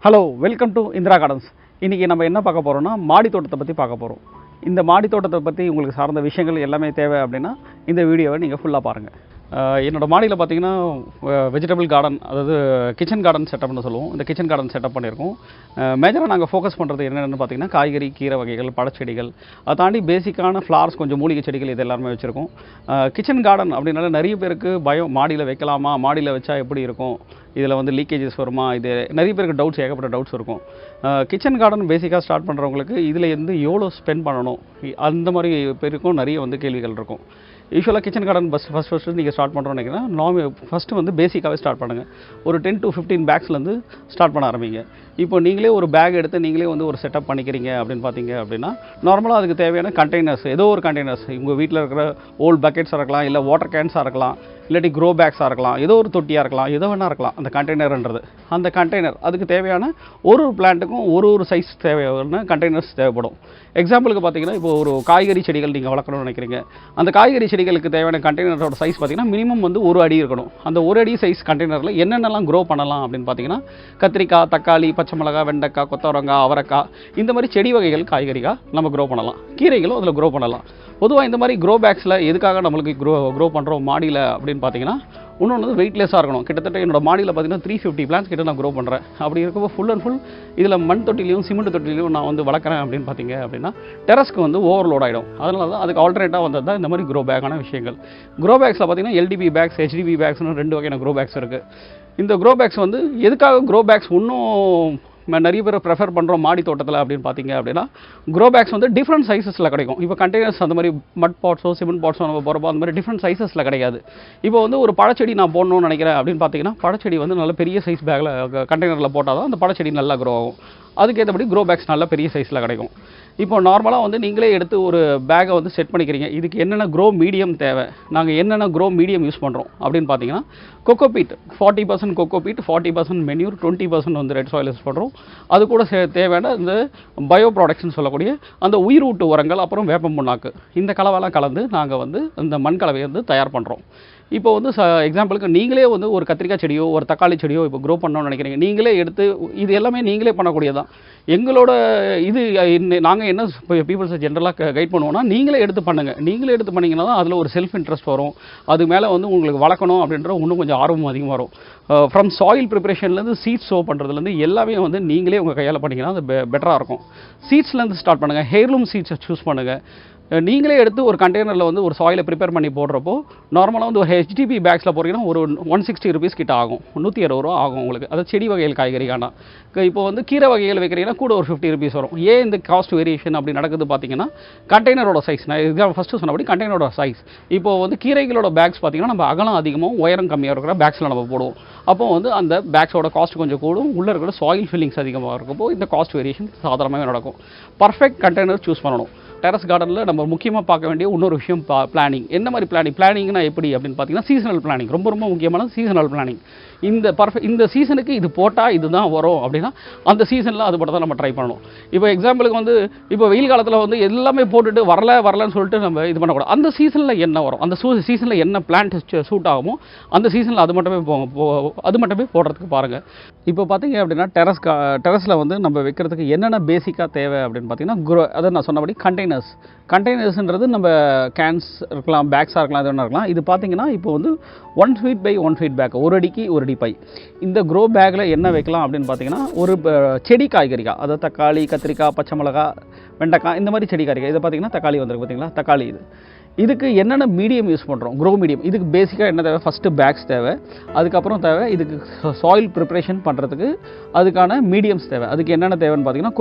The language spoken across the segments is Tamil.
Hello welcome to Indira gardens. இன்றைக்கி நம்ம என்ன பார்க்க போகிறோம்னா மாடி தோட்டத்தை பற்றி பார்க்க போகிறோம். இந்த மாடி தோட்டத்தை பற்றி உங்களுக்கு சார்ந்த விஷயங்கள் எல்லாமே தேவை அப்படின்னா இந்த வீடியோவை நீங்கள் ஃபுல்லாக பாருங்கள். என்னோடய மாடியில் பார்த்தீங்கன்னா வெஜிடபிள் கார்டன், அதாவது கிச்சன் கார்டன் செட்டப்னு சொல்லுவோம். இந்த கிச்சன் கார்டன் செட்டப் பண்ணியிருக்கோம். மேஜராக நாங்கள் ஃபோக்கஸ் பண்ணுறது என்னென்னு பார்த்தீங்கன்னா காய்கறி, கீரை வகைகள், பழச்செடிகள், அதை தாண்டி பேசிக்கான ஃப்ளார்ஸ், கொஞ்சம் மூலிகை செடிகள் இது எல்லாருமே வச்சுருக்கோம். கிச்சன் கார்டன் அப்படின்னால நிறைய பேருக்கு பயம், மாடியில் வைக்கலாமா, மாடியில் வச்சா எப்படி இருக்கும், இதில் வந்து லீக்கேஜஸ் வருமா, இது நிறைய பேருக்கு டவுட்ஸ், ஏகப்பட்ட டவுட்ஸ் இருக்கும். கிச்சன் கார்டன் பேசிக்காக ஸ்டார்ட் பண்ணுறவங்களுக்கு இதில் வந்து எவ்வளோ ஸ்பெண்ட் பண்ணணும், அந்த மாதிரி பேருக்கும் நிறைய வந்து கேள்விகள் இருக்கும். யூஸ்வலாக கிச்சன் கார்டன் ஃபஸ்ட்டு நீங்கள் ஸ்டார்ட் பண்ணுறோன்னு நினைக்கிறேன். ஃபஸ்ட்டு வந்து பேசிக்காகவே ஸ்டார்ட் பண்ணுங்கள். ஒரு 10 to 15 பேக்ஸ்லேருந்து ஸ்டார்ட் பண்ண ஆரம்பிங்க. இப்போ நீங்களே ஒரு பேக் எடுத்து நீங்களே வந்து ஒரு செட்டப் பண்ணிக்கிறீங்க அப்படின்னு பார்த்தீங்க அப்படின்னா, நார்மலாக அதுக்கு தேவையான கண்டெய்னர்ஸ், ஏதோ ஒரு கண்டெய்னர்ஸ், உங்கள் வீட்டில் இருக்கிற ஓல்ட் பக்கெட்ஸாக இருக்கலாம், இல்லை வாட்டர் கேன்ஸாக இருக்கலாம், இல்லாட்டி க்ரோ பேக்ஸாக இருக்கலாம், ஏதோ ஒரு தொட்டியாக இருக்கலாம், எதோ வேணா இருக்கலாம். அந்த கண்டெய்னர்ன்றது, அந்த கண்டெய்னர் அதுக்கு தேவையான ஒரு பிளான்ட்டுக்கும் ஒரு சைஸ் தேவையான கண்டெய்னர்ஸ் தேவைப்படும். எக்ஸாம்பிளுக்கு பார்த்தீங்கன்னா, இப்போ ஒரு காய்கறி செடிகள் நீங்கள் வளர்க்கணும்னு நினைக்கிறீங்க. அந்த காய்கறி செடிகளுக்கு தேவையான கண்டெய்னரோட சைஸ் பார்த்தீங்கன்னா மினிமம் வந்து 1 அடி இருக்கணும். அந்த 1 அடி சைஸ் கண்டெய்னரில் என்னென்னலாம் க்ரோ பண்ணலாம் அப்படின்னு பார்த்தீங்கன்னா, கத்திரிக்காய், தக்காளி, பச்சை மிளகாய், வெண்டைக்காய், கொத்தவரங்காய், அவரைக்காய், இந்த மாதிரி செடி வகைகள், காய்கறிக்காய் நம்ம க்ரோ பண்ணலாம். கீரைகளும் அதில் க்ரோ பண்ணலாம். பொதுவாக இந்த மாதிரி க்ரோ பேக்ஸில் எதுக்காக நம்மளுக்கு க்ரோ பண்ணுறோம் மாடியில் அப்படின்னு பார்த்தீங்கன்னா, இன்னொன்று வந்து வெயிட்லெஸ்ஸாக இருக்கணும். கிட்டத்தட்ட என்னோட மாடியில் பார்த்தீங்கன்னா 350 பிளான்ஸ் கிட்ட நான் க்ரோ பண்ணுறேன். அப்படி இருக்கப்போ ஃபுல் அண்ட் ஃபுல் இதில் மண் தொட்டிலையும் சிமெண்ட் தொட்டிலையும் நான் வந்து வளர்க்குறேன் அப்படின்னு பார்த்தீங்க அப்படின்னா, டெரஸ்க்கு வந்து ஓவர்லோட் ஆகிடும். அதனால தான் அதுக்கு ஆல்டர்னேட்டாக வந்தது தான் இந்த மாதிரி க்ரோ பேக்கான விஷயங்கள். க்ரோ பேக்ஸில் பார்த்தீங்கன்னா LDB பேக்ஸ், HDB பேக்ஸ்னு 2 வகையான க்ரோ பேக்ஸ் இருக்குது. இந்த க்ரோ பேக்ஸ் வந்து எதுக்காக க்ரோ பேக்ஸ் இன்னும் நிறைய பேர் ப்ரெஃபர் பண்ணுறோம் மாடி தோட்டத்தில் அப்படின்னு பார்த்தீங்க அப்படின்னா, க்ரோ பேக்ஸ் வந்து டிஃப்ரெண்ட் சைஸஸில் கிடைக்கும். இப்போ கண்டெய்னர்ஸ் அந்த மாதிரி மட் பாட்ஸோ சிமெண்ட் பாட்ஸோ நம்ம போகிறப்போ அந்த மாதிரி டிஃப்ரெண்ட் சைஸஸில் கிடைக்காது. இப்போ வந்து ஒரு பழச்செடி நான் போடணும்னு நினைக்கிறேன் அப்படின்னு பார்த்தீங்கன்னா, பழச்செடி வந்து நல்ல பெரிய சைஸ் பேக்கில் கண்டெய்னரில் போட்டால் தான் அந்த பழச்செடி நல்லா க்ரோ ஆகும். அதுக்கேற்றபடி க்ரோ பேக்ஸ் நல்ல பெரிய சைஸில் கிடைக்கும். இப்போ நார்மலாக வந்து நீங்களே எடுத்து ஒரு பேக்கை வந்து செட் பண்ணிக்கிறீங்க. இதுக்கு என்னென்ன க்ரோ மீடியம் தேவை, நாங்கள் என்னென்ன க்ரோ மீடியம் யூஸ் பண்ணுறோம் அப்படின்னு பார்த்தீங்கன்னா, கொக்கோபீட் 40% கொக்கோபீட், 40% மென்யூர், 20% வந்து ரெட் சாயில் யூஸ் பண்ணுறோம். அது கூட தேவையான இந்த பயோ ப்ராடக்ட்ஸ்னு சொல்லக்கூடிய அந்த உயிரூட்டு உரங்கள், அப்புறம் வேப்பம் புண்ணாக்கு, இந்த கலவைலாம் கலந்து நாங்கள் வந்து இந்த மண் கலவையை வந்து தயார் பண்ணுறோம். இப்போ வந்து எக்ஸாம்பிளுக்கு நீங்களே வந்து ஒரு கத்திரிக்காய் செடியோ ஒரு தக்காளி செடியோ இப்போ க்ரோ பண்ணணும்னு நினைக்கிறீங்க, நீங்களே எடுத்து இது எல்லாமே நீங்களே பண்ணக்கூடியதான். எங்களோட இது நாங்கள் என்ன பீப்புள்ஸை ஜென்ரலாக கைட் பண்ணுவோம்னா, நீங்களே எடுத்து பண்ணுங்கள். நீங்களே எடுத்து பண்ணிங்கன்னா தான் அதில் ஒரு செல்ஃப் இன்ட்ரெஸ்ட் வரும். அது மேலே வந்து உங்களுக்கு வளர்க்கணும் அப்படின்ற இன்னும் கொஞ்சம் ஆர்வம் அதிகமாக வரும். ஃப்ரம் சாயில் ப்ரிப்பரேஷன்லேருந்து சீட்ஸ் ஷோ பண்ணுறதுலேருந்து எல்லாமே வந்து நீங்களே உங்கள் கையால் பண்ணிங்கன்னா அது பெட்டராக இருக்கும். சீட்ஸ்லேருந்து ஸ்டார்ட் பண்ணுங்கள். ஹேர்லூம் சீட்ஸை சூஸ் பண்ணுங்கள். நீங்களே எடுத்து ஒரு கண்டெய்னரில் வந்து ஒரு சாயிலை ப்ரிப்பேர் பண்ணி போடுறப்போ, நார்மலாக வந்து ஒரு HDB பேக்ஸில் போகிறீங்கன்னா ஒரு 160 rupees கிட்ட ஆகும், 160 ரூபா ஆகும் உங்களுக்கு. அது செடி வகைகள், காய்கறிக்கான. இப்போ வந்து கீரை வகைகள் வைக்கிறீங்கன்னா கூட ஒரு 50 rupees வரும். ஏன் இந்த காஸ்ட் வேரியேஷன் அப்படி நடக்குது பார்த்தீங்கன்னா, கண்டெய்னரோட சைஸ். நான் இதுதான் ஃபஸ்ட்டு சொன்னபடி கண்டெய்னரோட சைஸ். இப்போ வந்து கீரைகளோட பேக்ஸ் பார்த்தீங்கன்னா நம்ம அகலம் அதிகமாகவும் உயரம் கம்மியாக இருக்கிற பேக்ஸில் நம்ம போடுவோம். அப்போ வந்து அந்த பேக்ஸோட காஸ்ட் கொஞ்சம் கூடும், உள்ளே இருக்கிற சாயில் ஃபில்லிங்ஸ் அதிகமாக இருக்கப்போ இந்த காஸ்ட் வேரியேஷன் சாதாரணமாகவே நடக்கும். பர்ஃபெக்ட் கண்டெய்னர் சூஸ் பண்ணணும். டெரஸ் கார்டனில் நம்ம முக்கியமாக பார்க்க வேண்டிய இன்னொரு விஷயம் பிளானிங். என்ன மாதிரி பிளானிங்னா எப்படி அப்படின்னு பார்த்தீங்கன்னா, சீசனல் பிளானிங் ரொம்ப ரொம்ப முக்கியமான சீசனல் பிளானிங். இந்த சீசனுக்கு இது போட்டால் இதுதான் வரும் அப்படின்னா அந்த சீசனில் அது போட்டு தான் நம்ம ட்ரை பண்ணணும். இப்போ எக்ஸாம்பிளுக்கு வந்து இப்போ வெயில் காலத்தில் வந்து எல்லாமே போட்டுட்டு வரலன்னு சொல்லிட்டு நம்ம இது பண்ணக்கூடாது. அந்த சீசனில் என்ன வரும், அந்த சீசனில் என்ன பிளான்ட் சூட் ஆகுமோ அந்த சீசனில் அது மட்டுமே போடுறதுக்கு பாருங்கள். இப்போ பார்த்தீங்க அப்படின்னா டெரஸில் வந்து நம்ம வைக்கிறதுக்கு என்னென்ன பேசிக்காக தேவை அப்படின்னு பார்த்தீங்கன்னா, அதை நான் சொன்னபடி கண்டெய்னர்ஸ்ன்றது நம்ம கேன்ஸ் இருக்கலாம், பேக்ஸாக இருக்கலாம், அது ஒன்றா இருக்கலாம். இது பார்த்தீங்கன்னா இப்போ வந்து 1 feet by 1 feet பேக், 1 அடிக்கு 1 அடி பை. இந்த க்ரோ பேக்கில் என்ன வைக்கலாம் அப்படின்னு பார்த்தீங்கன்னா, ஒரு செடி காய்கறிக்காய், அதாவது தக்காளி, கத்திரிக்காய், பச்சை மிளகாய், வெண்டைக்காய், இந்த மாதிரி செடி காய்கறி. இதை பார்த்தீங்கன்னா தக்காளி வந்துருக்கு பார்த்தீங்களா, தக்காளி. இதுக்கு என்னென்ன மீடியம் யூஸ் பண்ணுறோம், க்ரோ மீடியம். இதுக்கு பேசிக்காக என்ன தேவை, ஃபஸ்ட்டு பேக்ஸ் தேவை. அதுக்கப்புறம் தேவை இதுக்கு சாயில் ப்ரிப்ரேஷன் பண்ணுறதுக்கு அதுக்கான மீடியம்ஸ் தேவை. அதுக்கு என்னென்ன தேவைன்னு பார்த்தீங்கன்னா,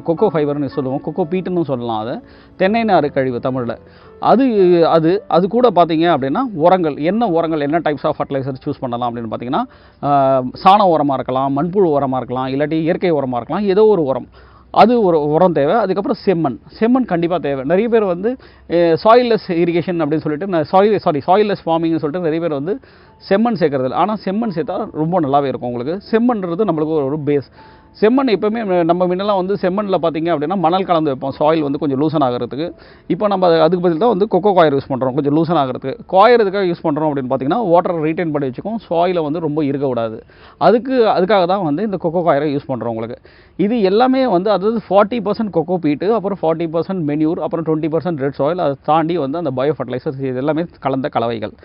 கொக்கோ ஃபைபர்னு சொல்லுவோம், கொக்கோ பீட்டுன்னு சொல்லலாம். அதை தென்னை நார் கழிவு தமிழில். அது கூட பார்த்தீங்க அப்படின்னா உரங்கள், என்ன டைப்ஸ் ஆஃப் ஃபர்டிலைசர் சூஸ் பண்ணலாம் அப்படின்னு பார்த்தீங்கன்னா, சாண உரமாக இருக்கலாம், மண்புழு உரமாக இருக்கலாம், இல்லாட்டி இயற்கை உரமாக இருக்கலாம், ஏதோ ஒரு உரம். அது ஒரு உரம் தேவை. அதுக்கப்புறம் செம்மண் கண்டிப்பாக தேவை. நிறைய பேர் வந்து சாயில்லெஸ் இரிகேஷன் அப்படின்னு சொல்லிட்டு சாயில்லெஸ் ஃபார்மிங்னு சொல்லிட்டு நிறைய பேர் வந்து செம்மண் சேர்க்கறது. ஆனால் செம்மண் சேர்த்தா ரொம்ப நல்லாவே இருக்கும் உங்களுக்கு. செம்மண்ன்றது நம்மளுக்கு ஒரு பேஸ். செம்மண் எப்போவுமே நம்ம முன்னெல்லாம் வந்து செம்மண்ணில் பார்த்திங்க அப்படின்னா மணல் கலந்து வைப்போம், சாயில் வந்து கொஞ்சம் லூசன் ஆகிறதுக்கு. இப்போ நம்ம அதுக்கு பதில் தான் வந்து கொக்கோ காயர் யூஸ் பண்ணுறோம், கொஞ்சம் லூசன் ஆகிறதுக்கு. காயறதுக்காக யூஸ் பண்ணுறோம் அப்படின்னு பார்த்திங்கன்னா வாட்டரை ரீட்டைன் பண்ணி வச்சுக்கும், சாயிலை வந்து ரொம்ப இருக்க விடாது. அதுக்காக தான் வந்து இந்த கொக்கோ காயரை யூஸ் பண்ணுறோம் உங்களுக்கு. இது எல்லாமே வந்து அதாவது 40% கொக்கோ பீட்டு, அப்புறம் 40% மென்யூர், அப்புறம் 20% ரெட் சாயில், அதை தாண்டி வந்து அந்த பயோ ஃபர்டிலைசர்ஸ், இது எல்லாமே கலந்த கலவைகள்.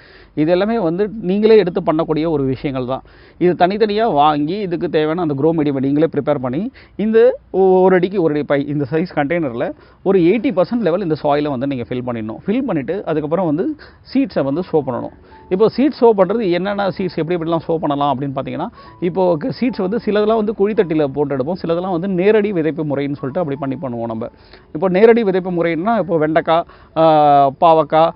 இது எல்லாமே வந்து நீங்களே எடுத்து பண்ணக்கூடிய ஒரு விஷயங்கள் தான். இது தனித்தனியாக வாங்கி இதுக்கு தேவையான அந்த க்ரோ மீடியம் நீங்களே ப்ரிப்பேர் பண்ணி இந்த ஒரு அடிக்கு ஒரு அடி பை இந்த சைஸ் கண்டெய்னரில் ஒரு 80% லெவல் இந்த சாயிலை வந்து நீங்கள் ஃபில் பண்ணிவிட்டு அதுக்கப்புறம் வந்து சீட்ஸை வந்து ஷோ பண்ணணும். இப்போ சீட்ஸ் ஷோ பண்ணுறது என்னென்ன சீட்ஸ் எப்படிலாம் ஷோ பண்ணலாம் அப்படின்னு பார்த்தீங்கன்னா, இப்போது சீட்ஸ் வந்து சிலதெல்லாம் வந்து குழித்தட்டியில் போட்டு எடுப்போம், சிலதெல்லாம் வந்து நேரடி விதைப்பு முறைன்னு சொல்லிட்டு அப்படி பண்ணுவோம் நம்ம. இப்போ நேரடி விதைப்பு முறைன்னா இப்போ வெண்டைக்காய், பாவக்காய்,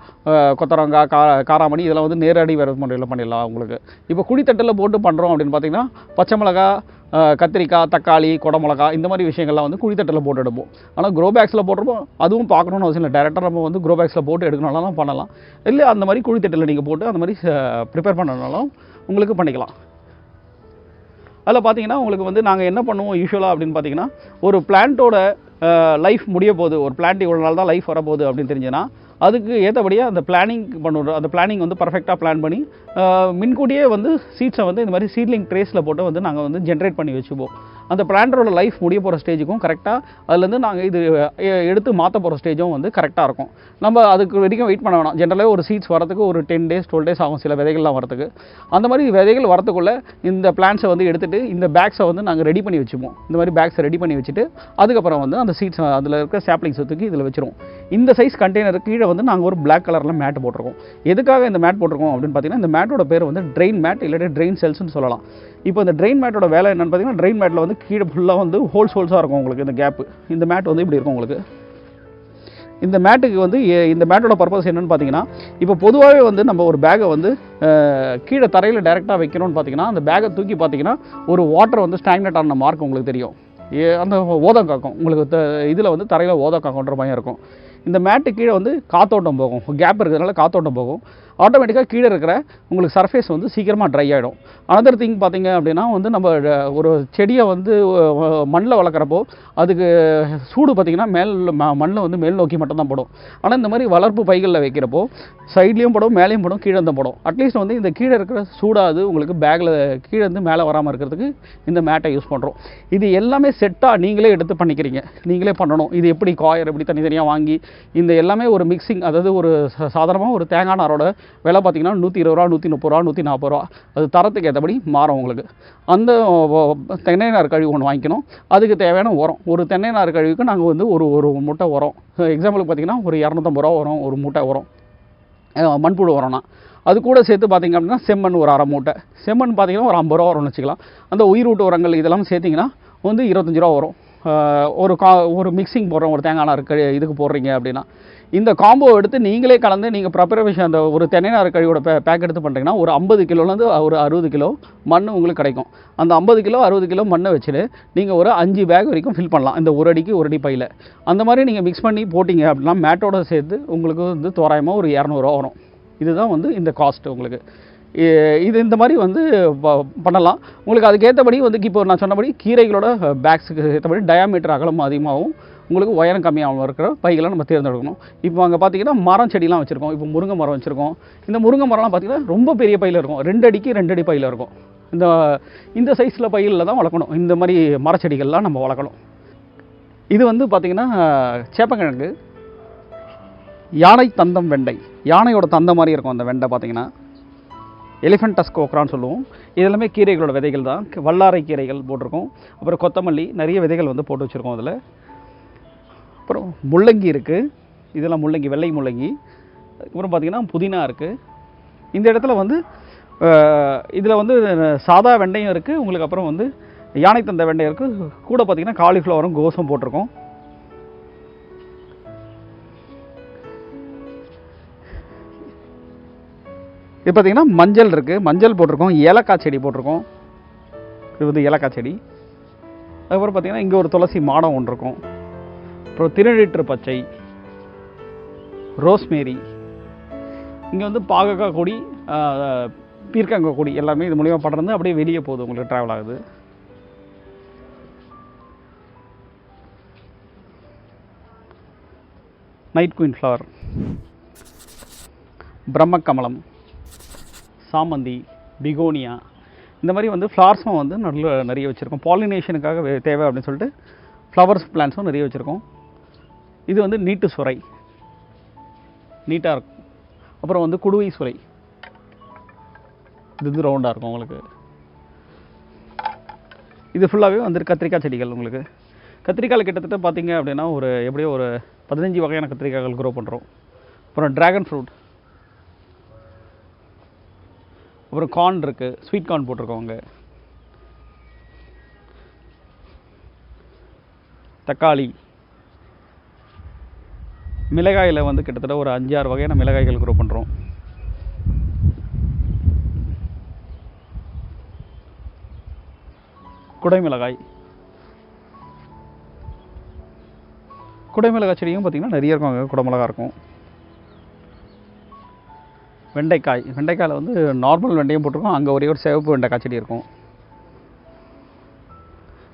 கொத்தரங்காய், காராமணி இதெல்லாம் வந்து நேரடி விதைப்பு முறையில் பண்ணிடலாம் உங்களுக்கு. இப்போ குழித்தட்டில் போட்டு பண்ணுறோம் அப்படின்னு பார்த்தீங்கன்னா பச்சை மிளகா, கத்திரிக்காய், தக்காளி, குடமிளகா இந்த மாதிரி விஷயங்கள்லாம் வந்து குழித்தட்டில் போட்டு எடுப்போம். ஆனால் க்ரோ பேக்ஸில் போடுறப்போ அதுவும் பார்க்கணுன்னு அவசியம் இல்லை, டேரெக்டாக நம்ம வந்து க்ரோ பேக்ஸில் போட்டு எடுக்கணும்னாலும் பண்ணலாம். இல்லை அந்த மாதிரி குழித்தட்டில் நீங்கள் போட்டு அந்த மாதிரி ப்ரிப்பேர் பண்ணனாலும் உங்களுக்கு பண்ணிக்கலாம். அதில் பார்த்தீங்கன்னா உங்களுக்கு வந்து நாங்கள் என்ன பண்ணுவோம் யூஸ்வலாக அப்படின்னு பார்த்தீங்கன்னா, ஒரு பிளான்ட்டோட லைஃப் முடிய போகுது, ஒரு பிளான்ட் இவ்வளோ நாள் தான் லைஃப் வரப்போகுது அப்படின்னு தெரிஞ்சுன்னா அதுக்கு ஏற்றபடியாக அந்த பிளானிங் பண்ணுறோம். அந்த பிளானிங் வந்து பர்ஃபெக்டாக பிளான் பண்ணி முன்கூட்டியே வந்து சீட்ஸை வந்து இந்த மாதிரி சீட்லிங் ட்ரேஸில் போட்டு வந்து நாங்கள் வந்து ஜென்ரேட் பண்ணி வச்சுப்போம். அந்த பிளான்ட்டோட லைஃப் முடிய போகிற ஸ்டேஜுக்கும் கரெக்டாக அதுலேருந்து நாங்கள் இது எடுத்து மாற்ற போகிற ஸ்டேஜும் வந்து கரெக்டாக இருக்கும். நம்ம அதுக்கு வரைக்கும் வெயிட் பண்ண வேணாம். ஜென்ரலாக ஒரு சீட்ஸ் வரதுக்கு ஒரு 10 days 12 days ஆகும் சில விதைகள்லாம் வரதுக்கு. அந்த மாதிரி விதைகள் வரத்துக்குள்ளே இந்த பிளான்ஸை வந்து எடுத்துகிட்டு இந்த பேக்ஸை வந்து நாங்கள் ரெடி பண்ணி வச்சுப்போம். இந்த மாதிரி பேக்ஸை ரெடி பண்ணி வச்சுட்டு அதுக்கப்புறம் வந்து அந்த சீட்ஸ் அதில் இருக்க சாப்ளிங்ஸ் தூக்கி இதில் வச்சுருவோம். இந்த சைஸ் கண்டெய்னருக்கு கீழே வந்து நாங்கள் ஒரு பிளாக் கலரில் மேட் போட்டிருக்கோம். எதுக்காக இந்த மேட் போட்டிருக்கோம் அப்படின்னு பார்த்தீங்கன்னா, இந்த மேட்டோட பேர் வந்து ட்ரெயின் மேட் இல்லாட்டி ட்ரெயின் செல்ஸ்னு சொல்லலாம். இப்போ இந்த ட்ரெயின் மேட்டோட வேலை என்னென்னு பார்த்தீங்கன்னா, ட்ரெயின் மேட்டில் வந்து கீழே ஃபுல்லாக வந்து ஹோல்ஸாக இருக்கும் உங்களுக்கு இந்த கேப்பு. இந்த மேட் வந்து இப்படி இருக்கும் உங்களுக்கு. இந்த மேட்டுக்கு வந்து இந்த மேட்டோட பர்பஸ் என்னென்னு பார்த்தீங்கன்னா, இப்போ பொதுவாகவே வந்து நம்ம ஒரு பேக்கை வந்து கீழே தரையில் டைரெக்டாக வைக்கணும்னு பார்த்தீங்கன்னா, அந்த பேக்கை தூக்கி பார்த்தீங்கன்னா ஒரு வாட்டர் வந்து ஸ்டாக்னேட் ஆன மார்க் உங்களுக்கு தெரியும். அந்த ஓதம் காக்கும் உங்களுக்கு இதில் வந்து தரையில் ஓதம் காக்குன்ற பயம் இருக்கும். இந்த மேட்டு கீழே வந்து காத்தோட்டம் போகும், கேப் இருக்கிறதுனால காத்தோட்டம் போகும். ஆட்டோமேட்டிக்காக கீழே இருக்கிற உங்களுக்கு சர்ஃபேஸ் வந்து சீக்கிரமாக ட்ரை ஆகிடும். அனதர் திங் பார்த்திங்க அப்படின்னா வந்து நம்ம ஒரு செடியை வந்து மண்ணில் வளர்க்குறப்போ அதுக்கு சூடு பார்த்திங்கன்னா மண்ணில் வந்து மேல் நோக்கி மட்டும்தான் படும். ஆனால் இந்த மாதிரி வளர்ப்பு பைகளில் வைக்கிறப்போ சைட்லேயும் படும், மேலேயும் படும், கீழே தான் படும். அட்லீஸ்ட் வந்து இந்த கீழே இருக்கிற சூடாது உங்களுக்கு பேக்கில் கீழே இருந்து மேலே வராமல் இருக்கிறதுக்கு இந்த மேட்டை யூஸ் பண்ணுறோம். இது எல்லாமே செட்டாக நீங்களே எடுத்து பண்ணிக்கிறீங்க, நீங்களே பண்ணணும். இது எப்படி காயர் எப்படி தனித்தனியாக வாங்கி இந்த எல்லாமே ஒரு மிக்சிங், அதாவது ஒரு சாதாரணமாக ஒரு தேங்காய் நாரோட விலை பார்த்திங்கன்னா 120 ரூபா, 130 ரூபா, 140 ரூபா, அது தரத்துக்கு ஏற்றபடி மாறும் உங்களுக்கு. அந்த தென்னை நார் கழிவு ஒன்று வாங்கிக்கணும், அதுக்கு தேவையான உரம். ஒரு தென்னை நார் கழிவுக்கு நாங்கள் வந்து ஒரு மூட்டை உரம், எக்ஸாம்பிளுக்கு பார்த்திங்கன்னா ஒரு 250 ரூபா வரும் ஒரு மூட்டை உரம், மண்புழு உரம்னா. அது கூட சேர்த்து பார்த்திங்க அப்படின்னா செம்மண் ஒரு 1/2 மூட்டை, செம்மண் பார்த்திங்கன்னா ஒரு 50 ரூபா வரும்னு வச்சுக்கலாம். அந்த உயிரூட்டு உரங்கள் இதெல்லாம் சேர்த்திங்கன்னா வந்து 25 ரூபா வரும். ஒரு மிக்சிங் போடுறோம், ஒரு தேங்காய் நார் இதுக்கு போடுறீங்க அப்படின்னா இந்த காம்போ எடுத்து நீங்களே கலந்து நீங்கள் ப்ரிப்பரேஷன் அந்த ஒரு தென்னை நார் கழிவோட பேக் எடுத்து பண்ணுறீங்கன்னா ஒரு 50 கிலோலேருந்து ஒரு 60 கிலோ மண் உங்களுக்கு கிடைக்கும். அந்த 50 கிலோ 60 கிலோ மண்ணை வச்சுட்டு நீங்கள் ஒரு 5 பேக் வரைக்கும் ஃபில் பண்ணலாம் இந்த ஒரு அடிக்கு ஒரு அடி பையில். அந்த மாதிரி நீங்கள் மிக்ஸ் பண்ணி போட்டிங்க அப்படின்னா மேட்டோட சேர்த்து உங்களுக்கு வந்து தோராயமாக ஒரு 200 ரூபா வரும். இதுதான் வந்து இந்த காஸ்ட் உங்களுக்கு. இது இந்த மாதிரி வந்து பண்ணலாம். உங்களுக்கு அதுக்கேற்றபடி வந்து இப்போ நான் சொன்னபடி கீரைகளோட பேக்ஸுக்கு ஏற்றபடி டயாமீட்டர் அகலம் அதிகமாகவும் உங்களுக்கு உயரம் கம்மியாகவும் இருக்கிற பைகளை நம்ம தேர்ந்தெடுக்கணும். இப்போ அங்கே பார்த்தீங்கன்னா மரம் செடிலாம் வச்சுருக்கோம். இப்போ முருங்கை மரம் வச்சுருக்கோம். இந்த முருங்கை மரம்லாம் பார்த்திங்கன்னா ரொம்ப பெரிய பையில் இருக்கும், 2 அடிக்கு 2 அடி பையில் இருக்கும். இந்த சைஸில் பையில் தான் வளர்க்கணும். இந்த மாதிரி மரச்செடிகள்லாம் நம்ம வளர்க்கணும். இது வந்து பார்த்திங்கன்னா சேப்பங்கிழங்கு, யானை தந்தம் வெண்டை, யானையோட தந்தம் மாதிரி இருக்கும் அந்த வெண்டை பார்த்திங்கன்னா. எலிஃபென்ட் டஸ்க் ஓக்ரான்னு சொல்லுவோம். இதெல்லாமே கீரைகளோட விதைகள் தான். வல்லாரை கீரைகள் போட்டிருக்கோம், அப்புறம் கொத்தமல்லி, நிறைய விதைகள் வந்து போட்டு வச்சுருக்கோம் அதில். அப்புறம் முள்ளங்கி இருக்குது, இதெல்லாம் முள்ளங்கி, வெள்ளை முள்ளங்கி. அதுக்கப்புறம் பார்த்திங்கன்னா புதினா இருக்குது. இந்த இடத்துல வந்து இதில் வந்து சாதா வெண்டையும் இருக்குது உங்களுக்கு, அப்புறம் வந்து யானை தந்த வெண்டையும் இருக்குது. கூட பார்த்திங்கன்னா காலிஃப்ளவரும் கோஸும் போட்டிருக்கோம். இது பார்த்திங்கன்னா மஞ்சள் இருக்குது, மஞ்சள் போட்டிருக்கோம், ஏலக்காய் செடி போட்டிருக்கோம். இது வந்து ஏலக்காய் செடி. அதுக்கப்புறம் பார்த்திங்கன்னா இங்கே ஒரு துளசி மாடம் ஒன்று இருக்கும். அப்புறம் திருநீற்று பச்சை, ரோஸ்மேரி, இங்கே வந்து பாகக்காய் கொடி, பீர்க்கங்காய் கொடி எல்லாமே இது மூலிமா படர்ந்து அப்படியே வெளியே போகுது, உங்களுக்கு ட்ராவல் ஆகுது. நைட் குயின் ஃப்ளவர், பிரம்மக்கமலம், சாமந்தி, பிகோனியா, இந்த மாதிரி வந்து ஃப்ளார்ஸும் வந்து நிறைய வச்சுருக்கோம். பாலினேஷனுக்காக தேவை அப்படின்னு சொல்லிட்டு ஃப்ளவர்ஸ் பிளான்ஸும் நிறைய வச்சுருக்கோம். இது வந்து நீட்டு சுரை, நீட்டாக இருக்கும். அப்புறம் வந்து குடுவை சுரை, இது ரவுண்டாக இருக்கும் உங்களுக்கு. இது ஃபுல்லாகவே வந்து கத்திரிக்காய் செடிகள். உங்களுக்கு கத்திரிக்காயில் கிட்டத்தட்ட பார்த்திங்க அப்படின்னா எப்படியோ ஒரு 15 வகையான கத்திரிக்காய்கள் க்ரோ பண்ணுறோம். அப்புறம் ட்ராகன் ஃப்ரூட், அப்புறம் கார்ன் இருக்குது, ஸ்வீட் கார்ன் போட்டிருக்கோம் அங்கே. தக்காளி, மிளகாயில் வந்து கிட்டத்தட்ட ஒரு 5-6 வகையான மிளகாய்கள் க்ரோ பண்ணுறோம். குடைமிளகாய், குடைமிளகாய் செடியும் பார்த்திங்கன்னா நிறைய இருக்கும் அங்கே, குடமிளகா இருக்கும். வெண்டைக்காய், வெண்டைக்காயில் வந்து நார்மல் வெண்டையும் போட்டிருக்கோம், அங்கே ஒரே ஒரு சிவப்பு வெண்டைக்காய் செடி இருக்கும்.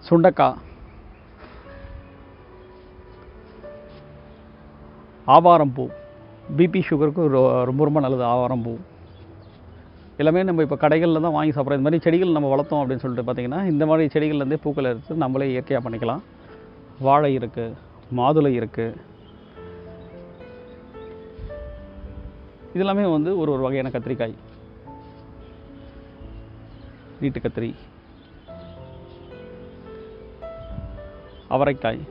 சுண்டக்காய், ஆவாரம் பூ, பிபி சுகருக்கு ரொம்ப ரொம்ப நல்லது ஆவாரம் பூ. எல்லாமே நம்ம இப்போ கடைகளில் தான் வாங்கி சாப்பிட்றோம். இந்த மாதிரி செடிகள் நம்ம வளர்த்தோம் அப்படின்னு சொல்லிட்டு பார்த்திங்கன்னா இந்த மாதிரி செடிகள்லேருந்தே பூக்களை எடுத்து நம்மளே இயற்கையாக பண்ணிக்கலாம். வாழை இருக்குது, மாதுளை இருக்குது, இதெல்லாமே வந்து ஒரு வகையான கத்திரிக்காய். நீட்டு கத்திரி, அவரைக்காய்,